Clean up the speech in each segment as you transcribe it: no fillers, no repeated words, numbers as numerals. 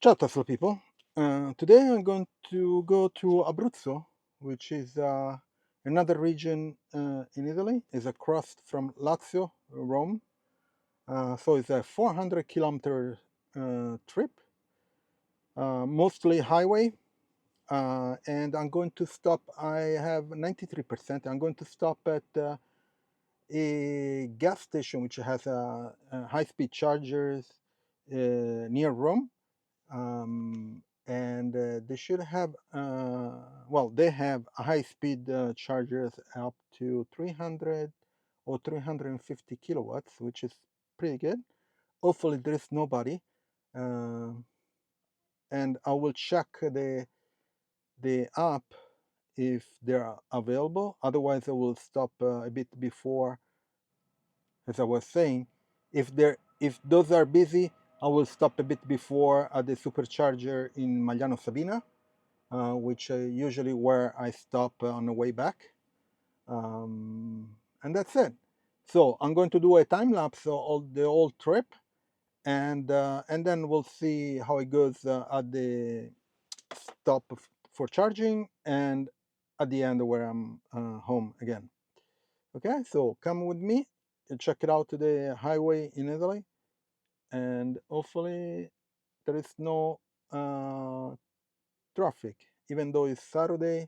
Ciao Tesla people. Today I'm going to go to Abruzzo, which is another region in Italy. It's across from Lazio, Rome. So it's a 400-kilometer trip, mostly highway. And I'm going to stop, I have 93%. I'm going to stop at a gas station which has high-speed chargers near Rome. And they should have, well, they have high-speed chargers up to 300 or 350 kilowatts, which is pretty good. Hopefully there is nobody, and I will check the app if they're available. Otherwise, I will stop a bit before. As I was saying, if those are busy, I will stop a bit before at the Supercharger in Magliano Sabina, which usually where I stop on the way back. And that's it. So I'm going to do a time lapse of the whole trip, and then we'll see how it goes at the stop for charging and at the end where I'm home again. Okay, so come with me and check it out, the highway in Italy, and hopefully there is no traffic, even though it's Saturday,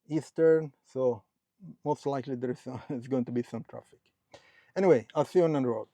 Eastern, so most likely there is going to be some traffic. Anyway, I'll see you on the road.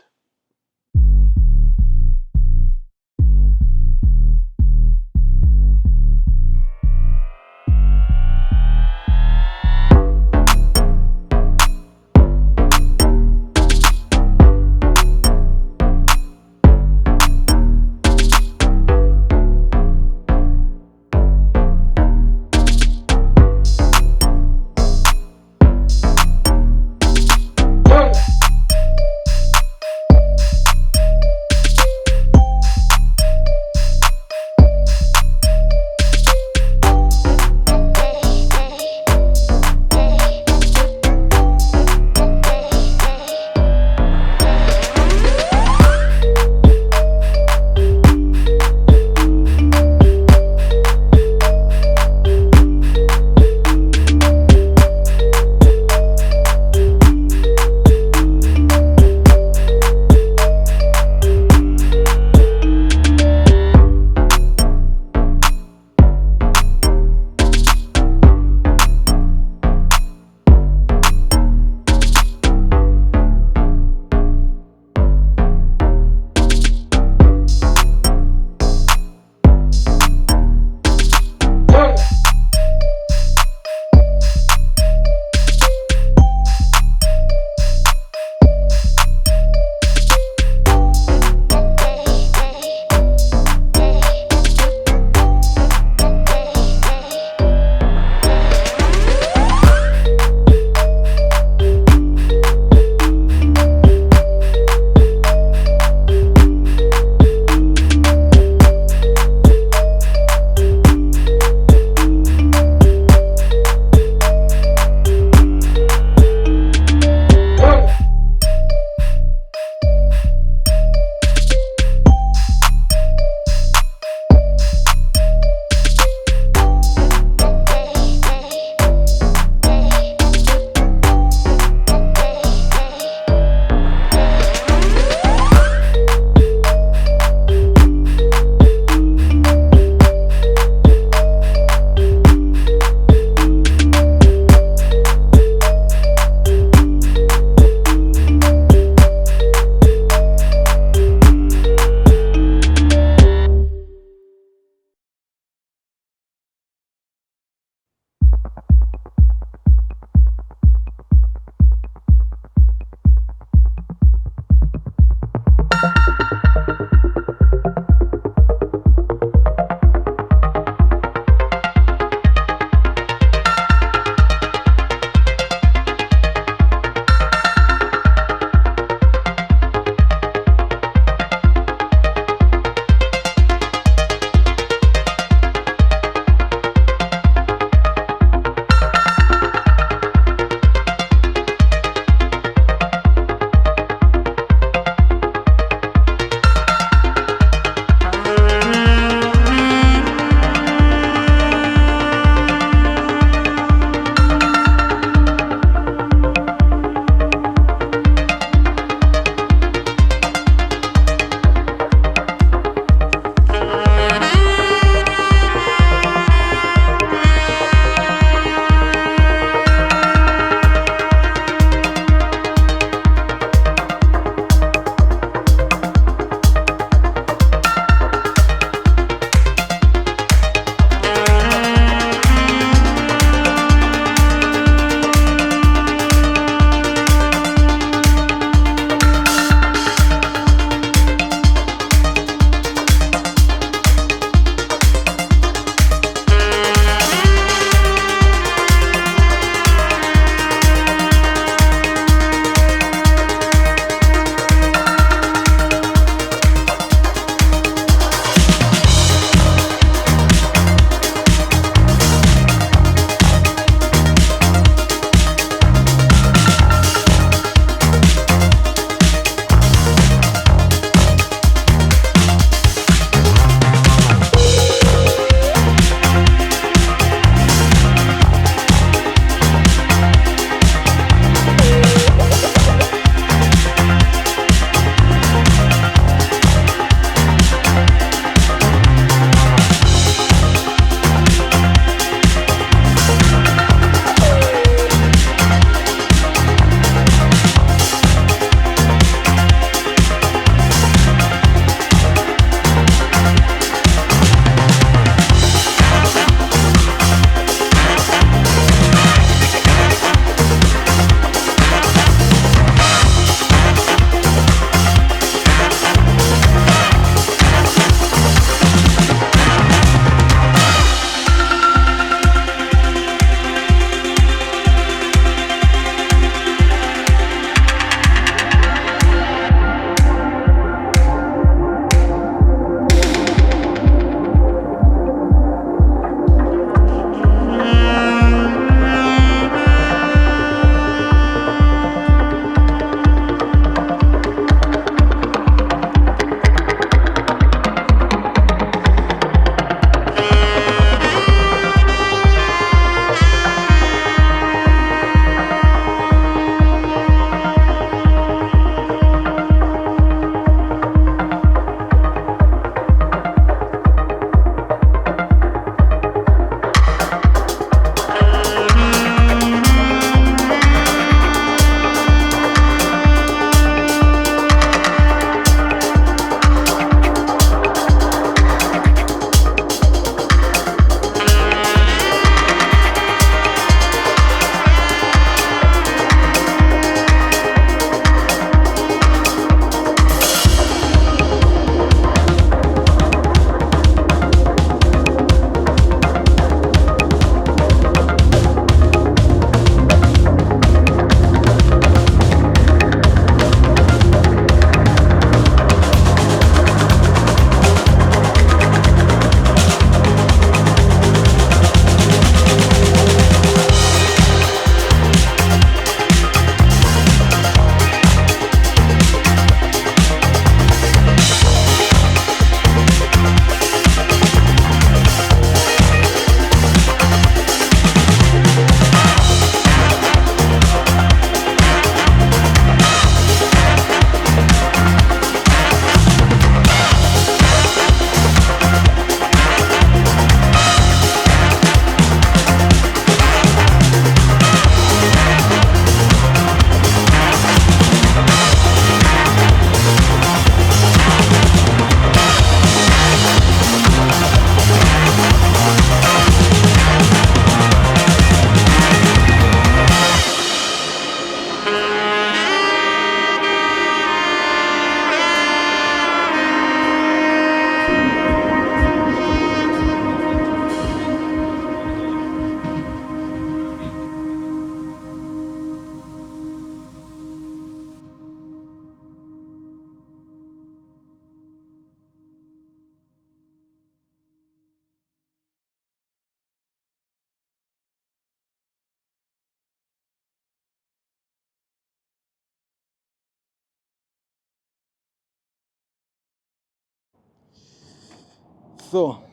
So,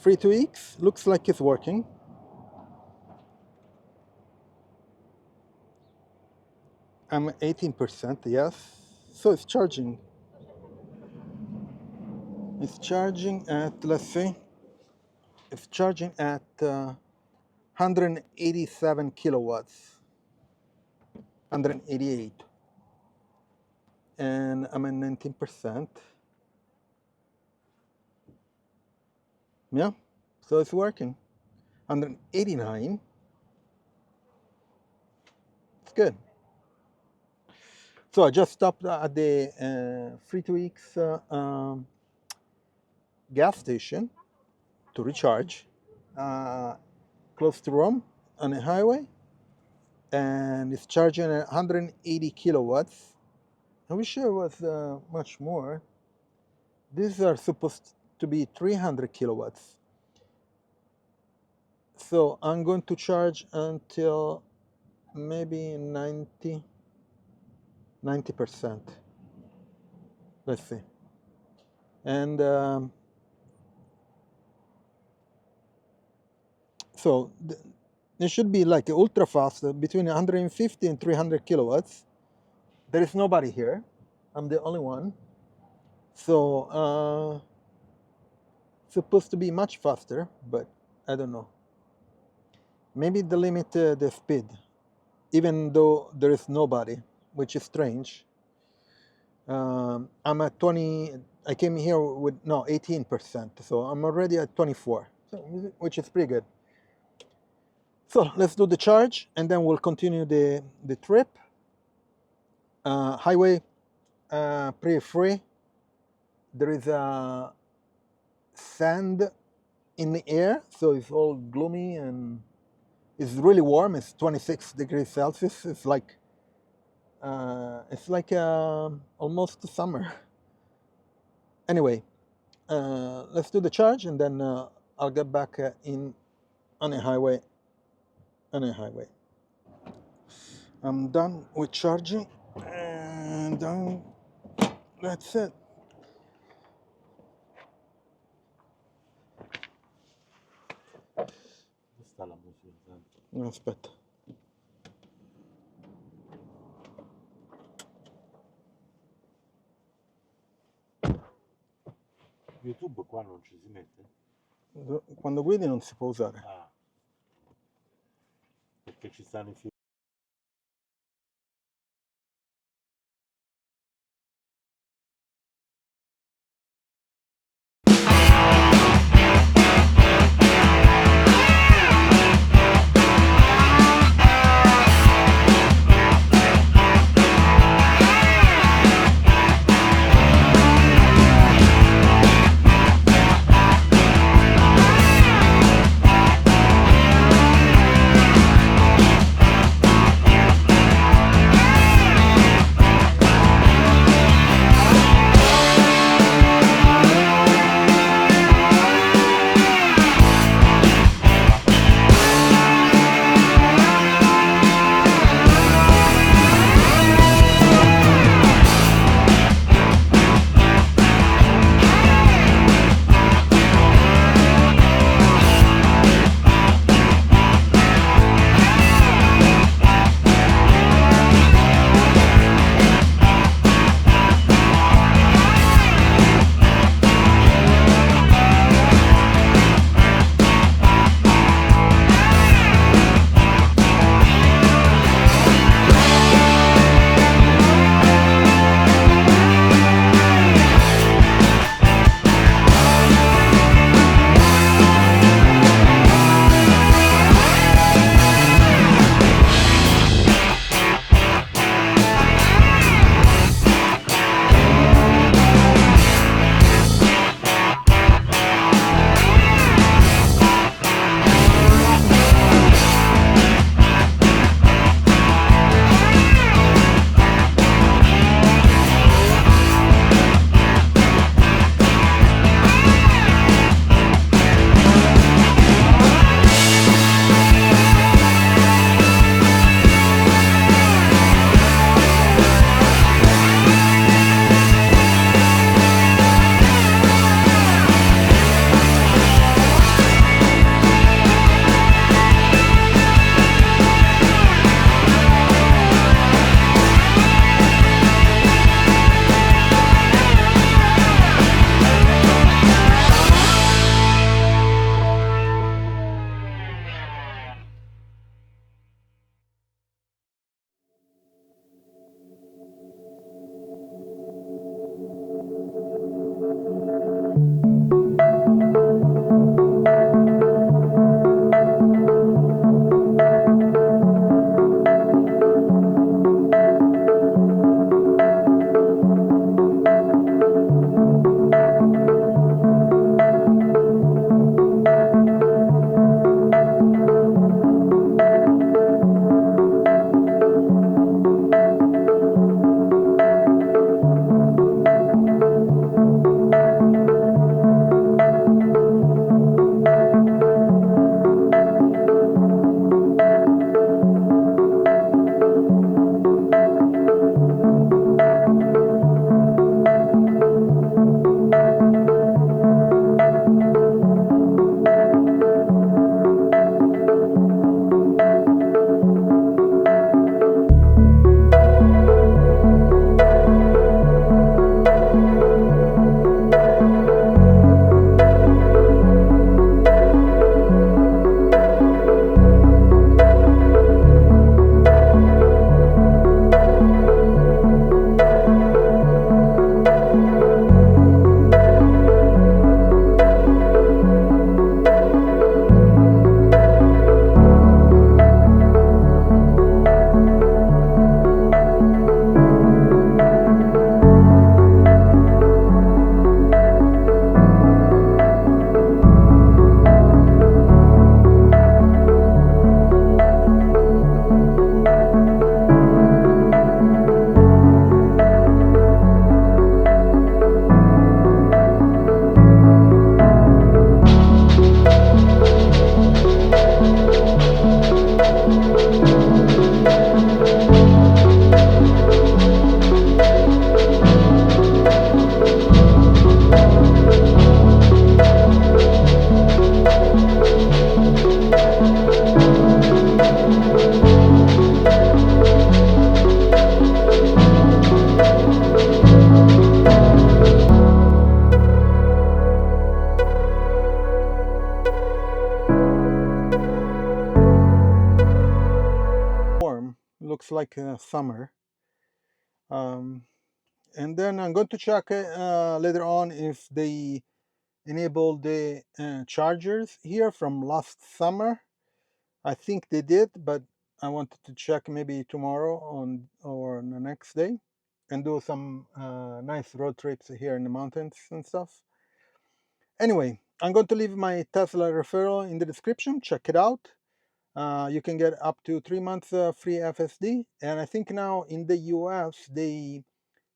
free to X looks like it's working. I'm 18%, yes. So it's charging. It's charging at, let's see, it's charging at 187 kilowatts, 188. And I'm at 19%. Yeah, so it's working. 189. It's good. So I just stopped at the Free to X gas station to recharge close to Rome on a highway, and it's charging at 180 kilowatts. I wish it was much more. These are supposed to be 300 kilowatts. So I'm going to charge until maybe 90%. Let's see. And so it should be like ultra fast, between 150 and 300 kilowatts. There is nobody here. I'm the only one. So it's supposed to be much faster, but I don't know. Maybe they limit the speed, even though there is nobody, which is strange. I'm at 20. I came here with 18%, so I'm already at 24, which is pretty good. So let's do the charge, and then we'll continue the trip. Highway, pretty free. There is sand in the air, so it's all gloomy and it's really warm. It's 26 degrees Celsius. It's like almost summer. Anyway, let's do the charge, and then I'll get back on a highway. I'm done with charging, and that's it. Sta la musica. Aspetta. YouTube qua non ci si mette? Quando guidi non si può usare. Ah. Perché ci stanno i film. looks like summer. And then I'm going to check later on if they enable the chargers here from last summer. I think they did, but I wanted to check maybe tomorrow on or the next day and do some nice road trips here in the mountains and stuff. Anyway, I'm going to leave my Tesla referral in the description. Check it out. You can get up to 3 months free FSD. And I think now in the US, they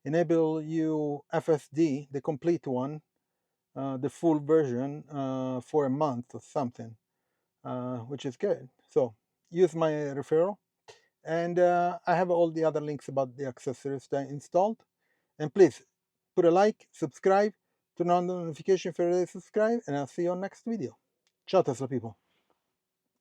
enable you FSD, the complete one, the full version for a month or something, which is good. So use my referral. And I have all the other links about the accessories that I installed. And please put a like, subscribe, turn on the notification for you to subscribe, and I'll see you on next video. Ciao Tesla people.